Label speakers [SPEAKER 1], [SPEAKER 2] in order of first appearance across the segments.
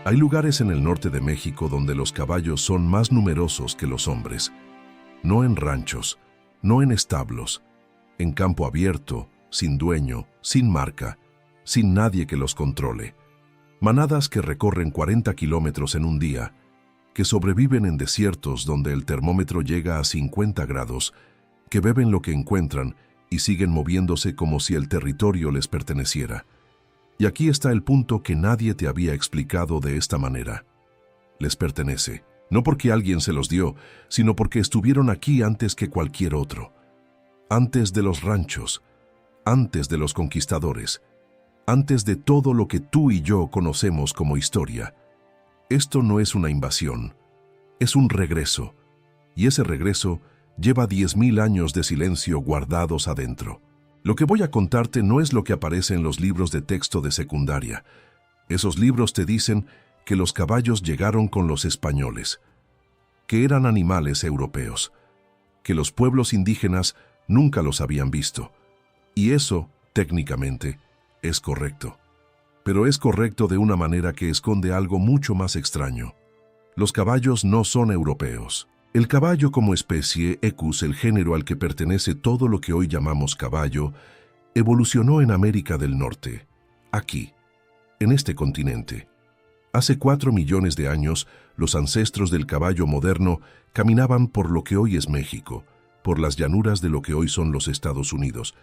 [SPEAKER 1] Hay lugares en el norte de México donde los caballos son más numerosos que los hombres. No en ranchos, no en establos, en campo abierto, sin dueño, sin marca, sin nadie que los controle. Manadas que recorren 40 kilómetros en un día, que sobreviven en desiertos donde el termómetro llega a 50 grados, que beben lo que encuentran y siguen moviéndose como si el territorio les perteneciera. Y aquí está el punto que nadie te había explicado de esta manera. Les pertenece, no porque alguien se los dio, sino porque estuvieron aquí antes que cualquier otro. Antes de los ranchos, antes de los conquistadores, antes de todo lo que tú y yo conocemos como historia. Esto no es una invasión, es un regreso, y ese regreso lleva 10.000 años de silencio guardados adentro. Lo que voy a contarte no es lo que aparece en los libros de texto de secundaria. Esos libros te dicen que los caballos llegaron con los españoles, que eran animales europeos, que los pueblos indígenas nunca los habían visto. Y eso, técnicamente, es correcto. Pero es correcto de una manera que esconde algo mucho más extraño. Los caballos no son europeos. El caballo como especie, Equus, el género al que pertenece todo lo que hoy llamamos caballo, evolucionó en América del Norte, aquí, en este continente. Hace 4 millones de años, los ancestros del caballo moderno caminaban por lo que hoy es México, por las llanuras de lo que hoy son los Estados Unidos,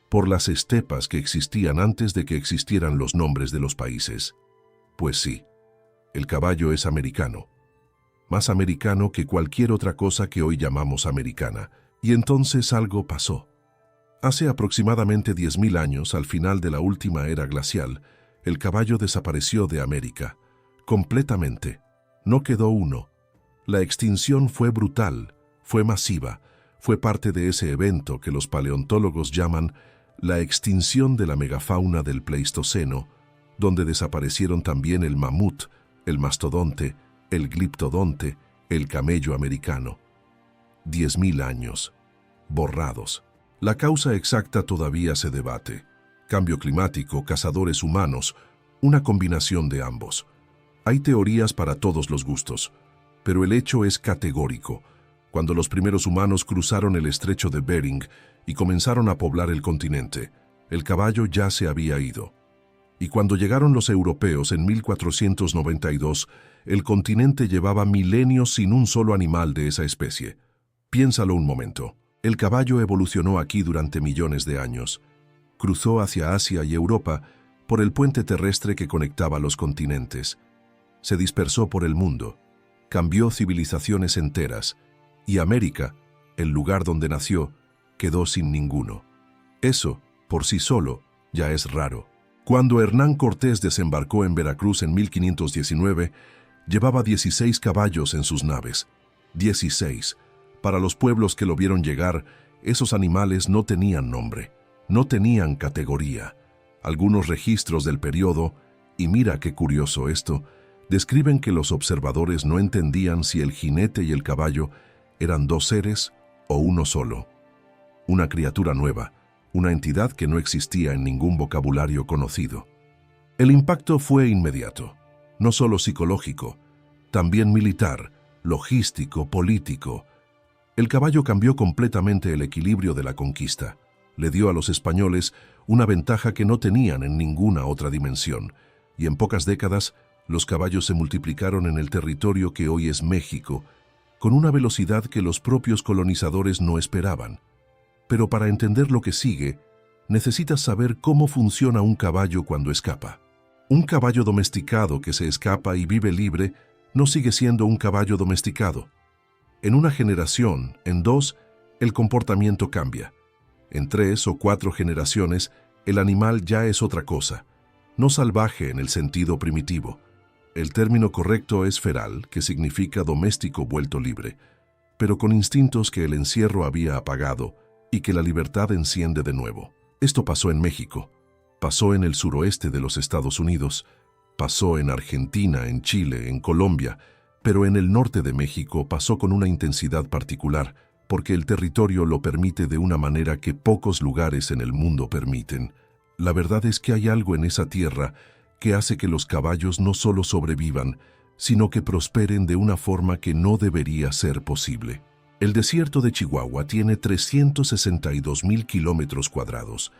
[SPEAKER 1] por las estepas que existían antes de que existieran los nombres de los países. Pues sí, el caballo es americano. Más americano que cualquier otra cosa que hoy llamamos americana. Y entonces algo pasó. Hace aproximadamente 10.000 años, al final de la última era glacial, el caballo desapareció de América. Completamente. No quedó uno. La extinción fue brutal, fue masiva, fue parte de ese evento que los paleontólogos llaman la extinción de la megafauna del Pleistoceno, donde desaparecieron también el mamut, el mastodonte, el gliptodonte, el camello americano. 10.000 años. Borrados. La causa exacta todavía se debate. Cambio climático, cazadores humanos, una combinación de ambos. Hay teorías para todos los gustos, pero el hecho es categórico. Cuando los primeros humanos cruzaron el estrecho de Bering y comenzaron a poblar el continente, el caballo ya se había ido. Y cuando llegaron los europeos en 1492, el continente llevaba milenios sin un solo animal de esa especie. Piénsalo un momento. El caballo evolucionó aquí durante millones de años. Cruzó hacia Asia y Europa por el puente terrestre que conectaba los continentes. Se dispersó por el mundo, cambió civilizaciones enteras, y América, el lugar donde nació, quedó sin ninguno. Eso, por sí solo, ya es raro. Cuando Hernán Cortés desembarcó en Veracruz en 1519, llevaba 16 caballos en sus naves. 16. Para los pueblos que lo vieron llegar, esos animales no tenían nombre, no tenían categoría. Algunos registros del periodo, y mira qué curioso esto, describen que los observadores no entendían si el jinete y el caballo eran dos seres o uno solo. Una criatura nueva, una entidad que no existía en ningún vocabulario conocido. El impacto fue inmediato, no solo psicológico, también militar, logístico, político. El caballo cambió completamente el equilibrio de la conquista. Le dio a los españoles una ventaja que no tenían en ninguna otra dimensión, y en pocas décadas los caballos se multiplicaron en el territorio que hoy es México, con una velocidad que los propios colonizadores no esperaban. Pero para entender lo que sigue, necesitas saber cómo funciona un caballo cuando escapa. Un caballo domesticado que se escapa y vive libre no sigue siendo un caballo domesticado. En una generación, en 2, el comportamiento cambia. En 3 o 4 generaciones, el animal ya es otra cosa, no salvaje en el sentido primitivo. El término correcto es feral, que significa doméstico vuelto libre, pero con instintos que el encierro había apagado y que la libertad enciende de nuevo. Esto pasó en México, pasó en el suroeste de los Estados Unidos, pasó en Argentina, en Chile, en Colombia, pero en el norte de México pasó con una intensidad particular, porque el territorio lo permite de una manera que pocos lugares en el mundo permiten. La verdad es que hay algo en esa tierra que hace que los caballos no solo sobrevivan, sino que prosperen de una forma que no debería ser posible. El desierto de Chihuahua tiene 362.000 kilómetros cuadrados.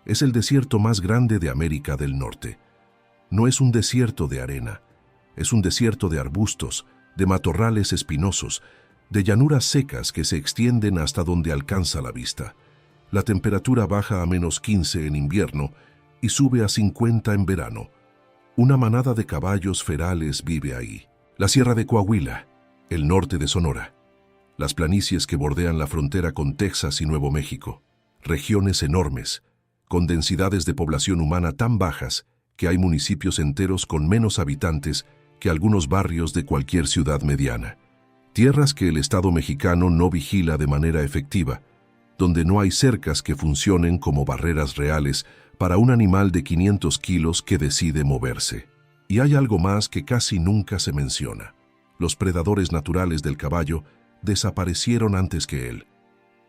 [SPEAKER 1] Es el desierto más grande de América del Norte. No es un desierto de arena, es un desierto de arbustos, de matorrales espinosos, de llanuras secas que se extienden hasta donde alcanza la vista. La temperatura baja a -15 en invierno y sube a 50 en verano. Una manada de caballos ferales vive ahí. La Sierra de Coahuila, el norte de Sonora, las planicies que bordean la frontera con Texas y Nuevo México, regiones enormes, con densidades de población humana tan bajas que hay municipios enteros con menos habitantes que algunos barrios de cualquier ciudad mediana. Tierras que el Estado mexicano no vigila de manera efectiva, donde no hay cercas que funcionen como barreras reales para un animal de 500 kilos que decide moverse. Y hay algo más que casi nunca se menciona. Los predadores naturales del caballo desaparecieron antes que él.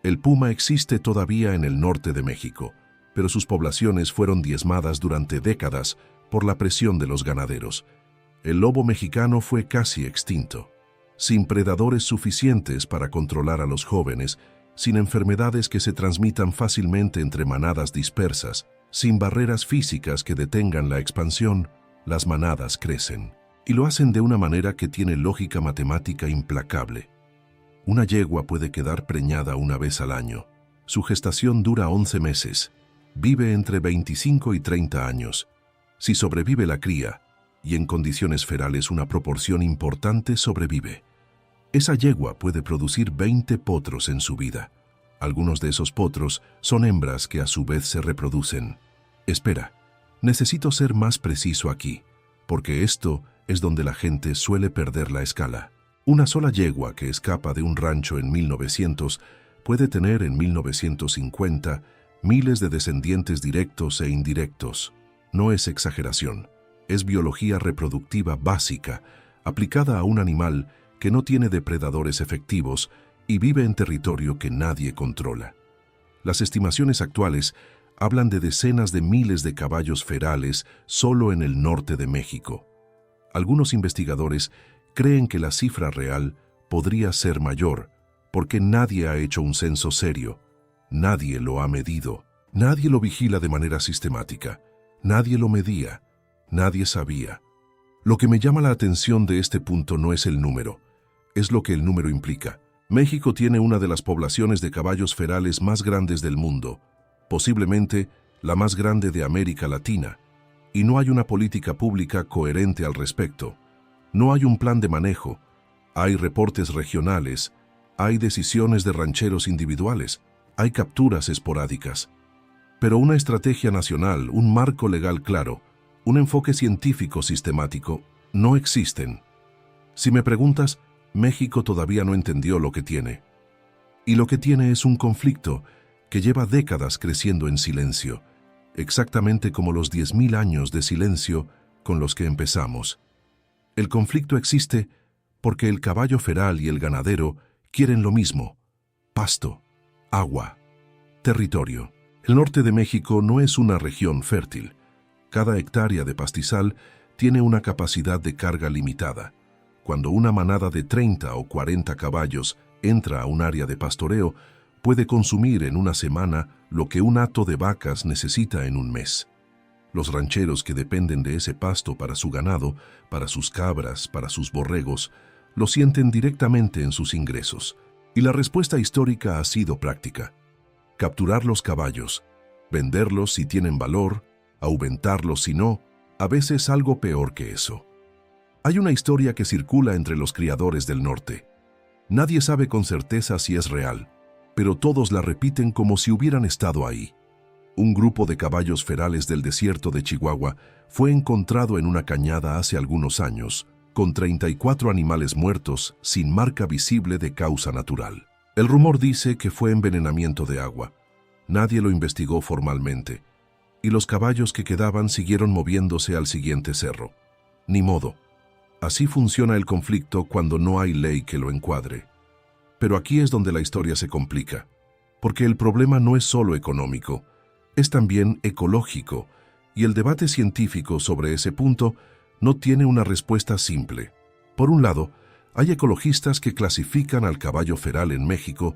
[SPEAKER 1] El puma existe todavía en el norte de México, pero sus poblaciones fueron diezmadas durante décadas por la presión de los ganaderos. El lobo mexicano fue casi extinto, sin predadores suficientes para controlar a los jóvenes, sin enfermedades que se transmitan fácilmente entre manadas dispersas, sin barreras físicas que detengan la expansión, las manadas crecen. Y lo hacen de una manera que tiene lógica matemática implacable. Una yegua puede quedar preñada una vez al año. Su gestación dura 11 meses. Vive entre 25 y 30 años. Si sobrevive la cría, y en condiciones ferales una proporción importante sobrevive, esa yegua puede producir 20 potros en su vida. Algunos de esos potros son hembras que a su vez se reproducen. Espera, necesito ser más preciso aquí, porque esto es donde la gente suele perder la escala. Una sola yegua que escapa de un rancho en 1900 puede tener en 1950 miles de descendientes directos e indirectos. No es exageración, es biología reproductiva básica, aplicada a un animal que no tiene depredadores efectivos y vive en territorio que nadie controla. Las estimaciones actuales hablan de decenas de miles de caballos ferales solo en el norte de México. Algunos investigadores creen que la cifra real podría ser mayor, porque nadie ha hecho un censo serio, nadie lo ha medido, nadie lo vigila de manera sistemática, nadie lo medía, nadie sabía. Lo que me llama la atención de este punto no es el número, es lo que el número implica. México tiene una de las poblaciones de caballos ferales más grandes del mundo, posiblemente la más grande de América Latina, y no hay una política pública coherente al respecto. No hay un plan de manejo, hay reportes regionales, hay decisiones de rancheros individuales, hay capturas esporádicas. Pero una estrategia nacional, un marco legal claro, un enfoque científico sistemático, no existen. Si me preguntas, México todavía no entendió lo que tiene. Y lo que tiene es un conflicto que lleva décadas creciendo en silencio, exactamente como los 10.000 años de silencio con los que empezamos. El conflicto existe porque el caballo feral y el ganadero quieren lo mismo: pasto, agua, territorio. El norte de México no es una región fértil. Cada hectárea de pastizal tiene una capacidad de carga limitada. Cuando una manada de 30 o 40 caballos entra a un área de pastoreo, puede consumir en una semana lo que un hato de vacas necesita en un mes. Los rancheros que dependen de ese pasto para su ganado, para sus cabras, para sus borregos, lo sienten directamente en sus ingresos. Y la respuesta histórica ha sido práctica: capturar los caballos, venderlos si tienen valor, aumentarlos si no, a veces algo peor que eso. Hay una historia que circula entre los criadores del norte. Nadie sabe con certeza si es real, pero todos la repiten como si hubieran estado ahí. Un grupo de caballos ferales del desierto de Chihuahua fue encontrado en una cañada hace algunos años, con 34 animales muertos sin marca visible de causa natural. El rumor dice que fue envenenamiento de agua. Nadie lo investigó formalmente, y los caballos que quedaban siguieron moviéndose al siguiente cerro. Ni modo. Así funciona el conflicto cuando no hay ley que lo encuadre. Pero aquí es donde la historia se complica, porque el problema no es solo económico, es también ecológico, Y el debate científico sobre ese punto no tiene una respuesta simple. Por un lado, hay ecologistas que clasifican al caballo feral en México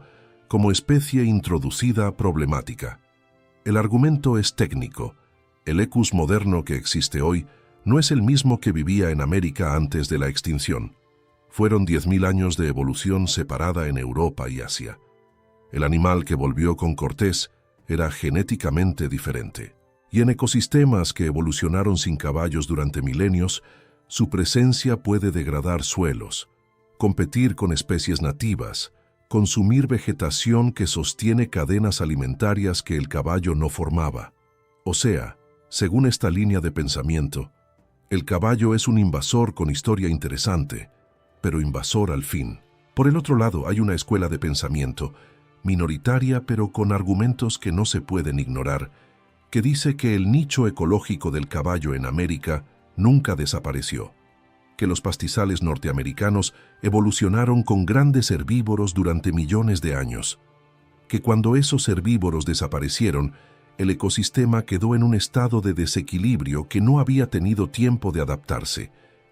[SPEAKER 1] como especie introducida problemática. El argumento es técnico. El Equus moderno que existe hoy no es el mismo que vivía en América antes de la extinción. Fueron 10.000 años de evolución separada en Europa y Asia. El animal que volvió con Cortés era genéticamente diferente. Y en ecosistemas que evolucionaron sin caballos durante milenios, su presencia puede degradar suelos, competir con especies nativas, consumir vegetación que sostiene cadenas alimentarias que el caballo no formaba. O sea, según esta línea de pensamiento, el caballo es un invasor con historia interesante, pero invasor al fin. Por el otro lado, hay una escuela de pensamiento, minoritaria pero con argumentos que no se pueden ignorar, que dice que el nicho ecológico del caballo en América nunca desapareció, que los pastizales norteamericanos evolucionaron con grandes herbívoros durante millones de años, que cuando esos herbívoros desaparecieron, el ecosistema quedó en un estado de desequilibrio que no había tenido tiempo de adaptarse,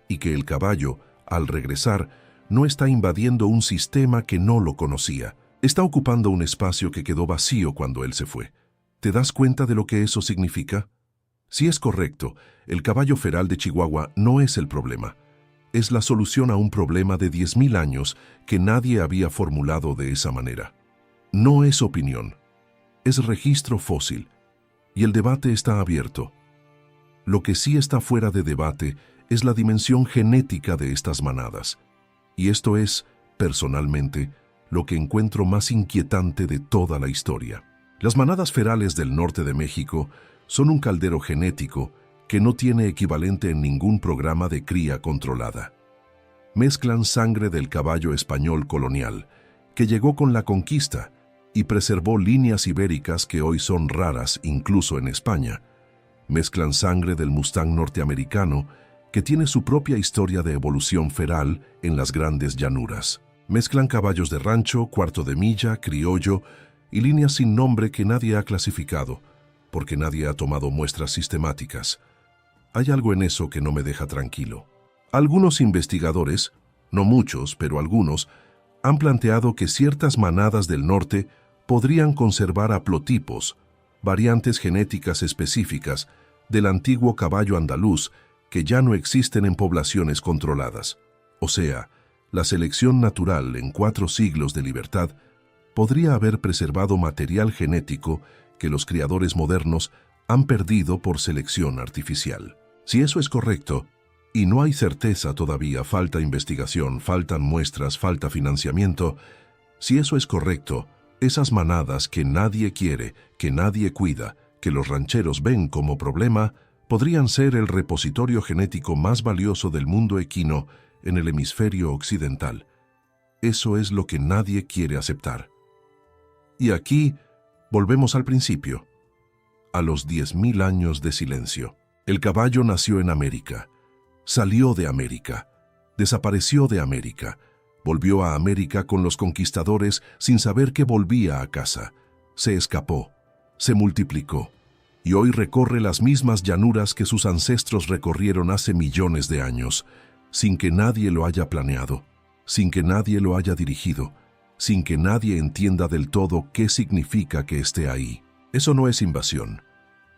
[SPEAKER 1] y que el caballo, al regresar, no está invadiendo un sistema que no lo conocía, está ocupando un espacio que quedó vacío cuando él se fue. ¿Te das cuenta de lo que eso significa? Si es correcto, el caballo feral de Chihuahua no es el problema. Es la solución a un problema de 10.000 años que nadie había formulado de esa manera. No es opinión, es registro fósil, y el debate está abierto. Lo que sí está fuera de debate es la dimensión genética de estas manadas, y esto es, personalmente, lo que encuentro más inquietante de toda la historia. Las manadas ferales del norte de México son un caldero genético que no tiene equivalente en ningún programa de cría controlada. Mezclan sangre del caballo español colonial, que llegó con la conquista y preservó líneas ibéricas que hoy son raras incluso en España. Mezclan sangre del mustang norteamericano, que tiene su propia historia de evolución feral en las grandes llanuras. Mezclan caballos de rancho, cuarto de milla, criollo y líneas sin nombre que nadie ha clasificado, porque nadie ha tomado muestras sistemáticas. Hay algo en eso que no me deja tranquilo. Algunos investigadores, no muchos, pero algunos, han planteado que ciertas manadas del norte podrían conservar haplotipos, variantes genéticas específicas del antiguo caballo andaluz que ya no existen en poblaciones controladas. O sea, la selección natural en 4 siglos de libertad podría haber preservado material genético que los criadores modernos han perdido por selección artificial. Si eso es correcto, y no hay certeza todavía, falta investigación, faltan muestras, falta financiamiento, si eso es correcto, esas manadas que nadie quiere, que nadie cuida, que los rancheros ven como problema, podrían ser el repositorio genético más valioso del mundo equino en el hemisferio occidental. Eso es lo que nadie quiere aceptar. Y aquí volvemos al principio, a los 10.000 años de silencio. El caballo nació en América, salió de América, desapareció de América, volvió a América con los conquistadores sin saber que volvía a casa, se escapó, se multiplicó, y hoy recorre las mismas llanuras que sus ancestros recorrieron hace millones de años, sin que nadie lo haya planeado, sin que nadie lo haya dirigido, sin que nadie entienda del todo qué significa que esté ahí. Eso no es invasión.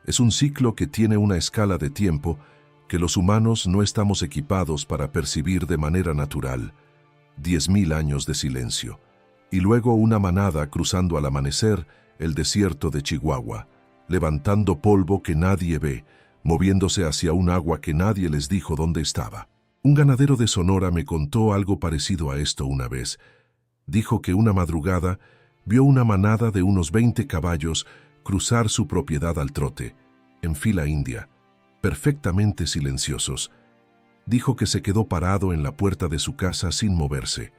[SPEAKER 1] Es un ciclo que tiene una escala de tiempo que los humanos no estamos equipados para percibir de manera natural. 10.000 años de silencio. Y luego una manada cruzando al amanecer el desierto de Chihuahua, levantando polvo que nadie ve, moviéndose hacia un agua que nadie les dijo dónde estaba. Un ganadero de Sonora me contó algo parecido a esto una vez. Dijo que una madrugada vio una manada de unos 20 caballos cruzar su propiedad al trote, en fila india, perfectamente silenciosos. Dijo que se quedó parado en la puerta de su casa sin moverse,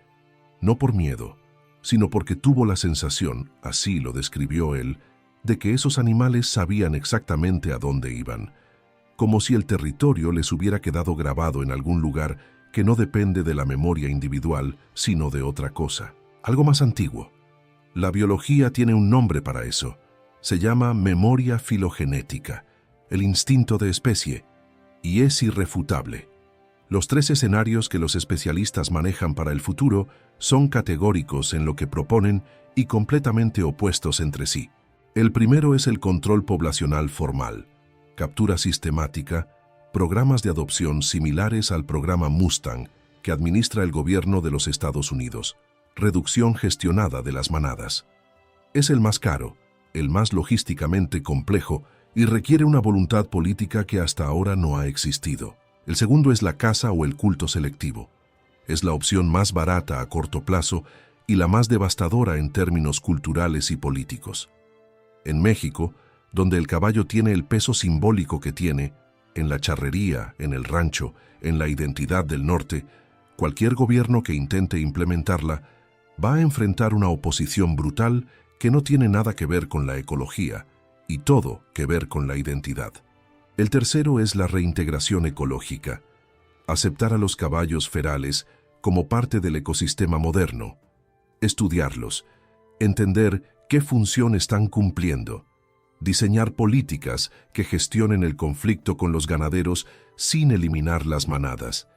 [SPEAKER 1] no por miedo, sino porque tuvo la sensación, así lo describió él, de que esos animales sabían exactamente a dónde iban, como si el territorio les hubiera quedado grabado en algún lugar que no depende de la memoria individual, sino de otra cosa, algo más antiguo. La biología tiene un nombre para eso. Se llama memoria filogenética, el instinto de especie, y es irrefutable. Los tres escenarios que los especialistas manejan para el futuro son categóricos en lo que proponen y completamente opuestos entre sí. El primero es el control poblacional formal, captura sistemática, programas de adopción similares al programa Mustang que administra el gobierno de los Estados Unidos, reducción gestionada de las manadas. Es el más caro, el más logísticamente complejo y requiere una voluntad política que hasta ahora no ha existido. El segundo es la caza o el culto selectivo. Es la opción más barata a corto plazo y la más devastadora en términos culturales y políticos. En México, donde el caballo tiene el peso simbólico que tiene, en la charrería, en el rancho, en la identidad del norte, cualquier gobierno que intente implementarla va a enfrentar una oposición brutal que no tiene nada que ver con la ecología y todo que ver con la identidad. El tercero es la reintegración ecológica, aceptar a los caballos ferales como parte del ecosistema moderno, estudiarlos, entender qué función están cumpliendo, diseñar políticas que gestionen el conflicto con los ganaderos sin eliminar las manadas.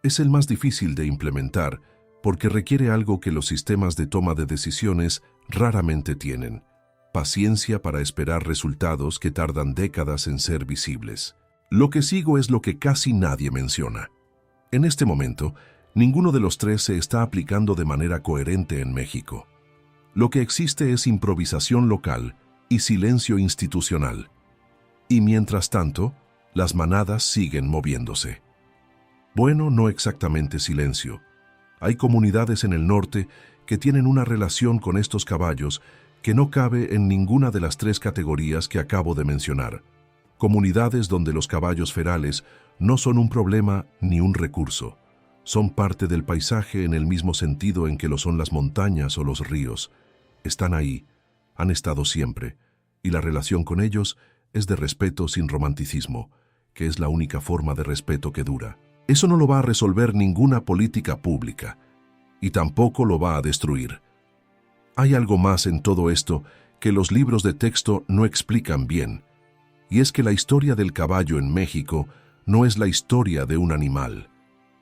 [SPEAKER 1] Es el más difícil de implementar porque requiere algo que los sistemas de toma de decisiones raramente tienen: paciencia para esperar resultados que tardan décadas en ser visibles. Lo que sigo es lo que casi nadie menciona. En este momento, ninguno de los tres se está aplicando de manera coherente en México. Lo que existe es improvisación local y silencio institucional. Y mientras tanto, las manadas siguen moviéndose. Bueno, no exactamente silencio. Hay comunidades en el norte que tienen una relación con estos caballos que no cabe en ninguna de las tres categorías que acabo de mencionar. Comunidades donde los caballos ferales no son un problema ni un recurso. Son parte del paisaje en el mismo sentido en que lo son las montañas o los ríos. Están ahí, han estado siempre, y la relación con ellos es de respeto sin romanticismo, que es la única forma de respeto que dura. Eso no lo va a resolver ninguna política pública, y tampoco lo va a destruir. Hay algo más en todo esto que los libros de texto no explican bien, y es que la historia del caballo en México no es la historia de un animal,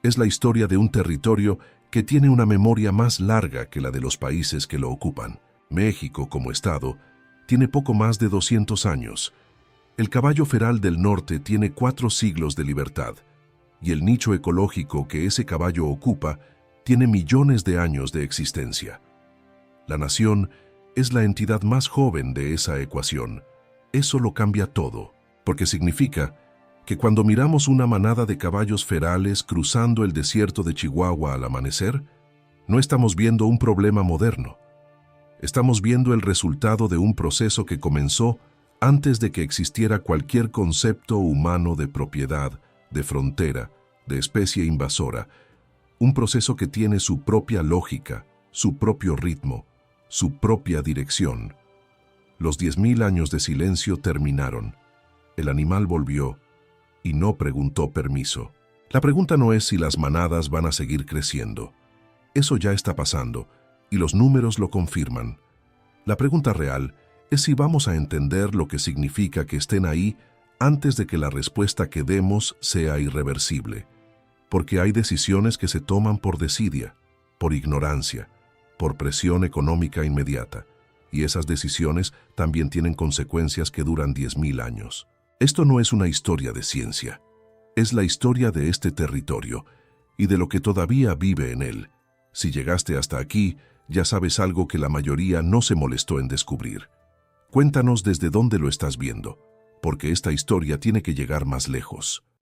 [SPEAKER 1] es la historia de un territorio que tiene una memoria más larga que la de los países que lo ocupan. México, como estado, tiene poco más de 200 años. El caballo feral del norte tiene 4 siglos de libertad, y el nicho ecológico que ese caballo ocupa tiene millones de años de existencia. La nación es la entidad más joven de esa ecuación. Eso lo cambia todo, porque significa que cuando miramos una manada de caballos ferales cruzando el desierto de Chihuahua al amanecer, no estamos viendo un problema moderno. Estamos viendo el resultado de un proceso que comenzó antes de que existiera cualquier concepto humano de propiedad, de frontera, de especie invasora, un proceso que tiene su propia lógica, su propio ritmo, su propia dirección. Los 10.000 años de silencio terminaron. El animal volvió y no preguntó permiso. La pregunta no es si las manadas van a seguir creciendo. Eso ya está pasando y los números lo confirman. La pregunta real es si vamos a entender lo que significa que estén ahí antes de que la respuesta que demos sea irreversible. Porque hay decisiones que se toman por desidia, por ignorancia, por presión económica inmediata, y esas decisiones también tienen consecuencias que duran 10.000 años. Esto no es una historia de ciencia, es la historia de este territorio y de lo que todavía vive en él. Si llegaste hasta aquí, ya sabes algo que la mayoría no se molestó en descubrir. Cuéntanos desde dónde lo estás viendo, porque esta historia tiene que llegar más lejos.